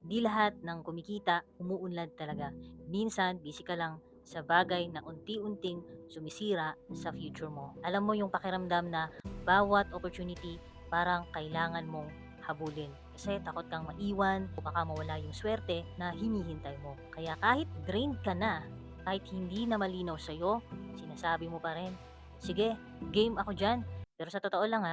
Di lahat ng kumikita umuunlad talaga. Minsan, busy ka lang sa bagay na unti-unting sumisira sa future mo. Alam mo yung pakiramdam na bawat opportunity parang kailangan mong habulin. Kasi takot kang maiwan o baka mawala yung swerte na hinihintay mo. Kaya kahit drained ka na, kahit hindi na malinaw sa'yo, sinasabi mo pa rin, sige, game ako dyan. Pero sa totoo lang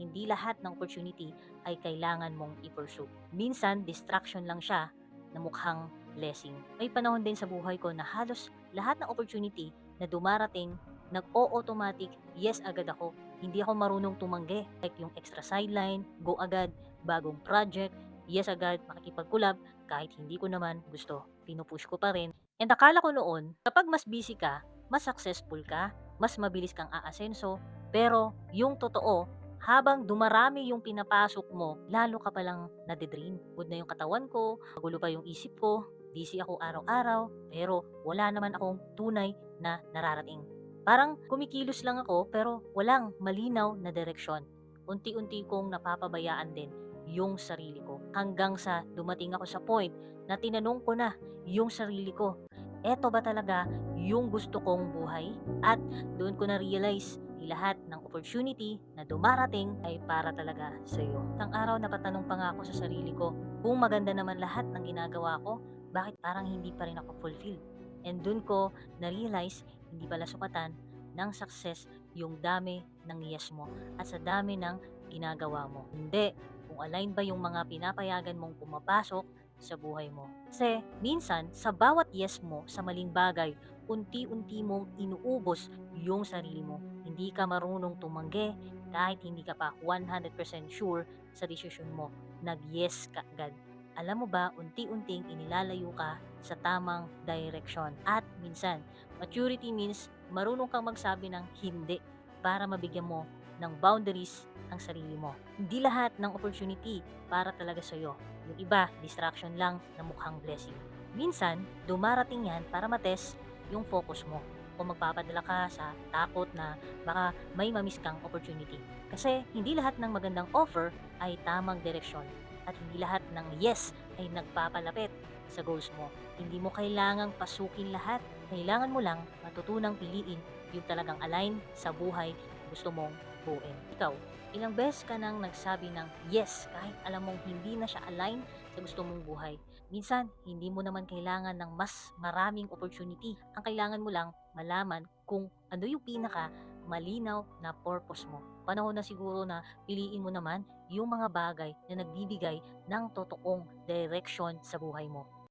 hindi lahat ng opportunity ay kailangan mong i-pursue. Minsan, distraction lang siya na mukhang blessing. May panahon din sa buhay ko na halos lahat ng opportunity na dumarating, nag-o-automatic yes agad ako. Hindi ako marunong tumanggi. Like yung extra sideline, go agad, bagong project, yes agad, makikipag-collab, kahit hindi ko naman gusto. Pinupush ko pa rin. And akala ko noon, kapag mas busy ka, mas successful ka, mas mabilis kang aasenso, pero yung totoo, habang dumarami yung pinapasok mo, lalo ka palang nade-drain. Pagod na yung katawan ko, magulo pa yung isip ko, busy ako araw-araw, pero wala naman akong tunay na nararating. Parang kumikilos lang ako pero walang malinaw na direksyon. Unti-unti kong napapabayaan din yung sarili ko. Hanggang sa dumating ako sa point na tinanong ko na yung sarili ko, eto ba talaga yung gusto kong buhay? At doon ko na-realize lahat ng opportunity na dumarating ay para talaga sa iyo. Isang araw napatanong pa nga ako sa sarili ko, kung maganda naman lahat ng ginagawa ko, bakit parang hindi pa rin ako fulfilled? And dun ko na-realize, hindi pala sukatan ng success yung dami ng yes mo at sa dami ng ginagawa mo. Hindi, kung align ba yung mga pinapayagan mong pumapasok sa buhay mo. Kasi minsan, sa bawat yes mo sa maling bagay, unti-unti mong inuubos yung sarili mo. Hindi ka marunong tumanggi kahit hindi ka pa 100% sure sa desisyon mo. Nag-yes ka agad. Alam mo ba, unti-unting inilalayo ka sa tamang direction. At minsan, maturity means marunong kang magsabi ng hindi para mabigyan mo ng boundaries ang sarili mo. Hindi lahat ng opportunity para talaga sa'yo. Yung iba, distraction lang na mukhang blessing. Minsan, dumarating yan para matest yung focus mo o magpapadala ka sa takot na baka may mamiss kang opportunity. Kasi hindi lahat ng magandang offer ay tamang direksyon at hindi lahat ng yes ay nagpapalapit sa goals mo. Hindi mo kailangang pasukin lahat. Kailangan mo lang matutunang piliin yung talagang align sa buhay na gusto mong buuin. Ikaw, ilang beses ka nang nagsabi ng yes kahit alam mong hindi na siya align sa gusto mong buhay. Minsan, hindi mo naman kailangan ng mas maraming opportunity. Ang kailangan mo lang malaman kung ano yung pinaka malinaw na purpose mo. Panahon na siguro na piliin mo naman yung mga bagay na nagbibigay ng totoong direction sa buhay mo.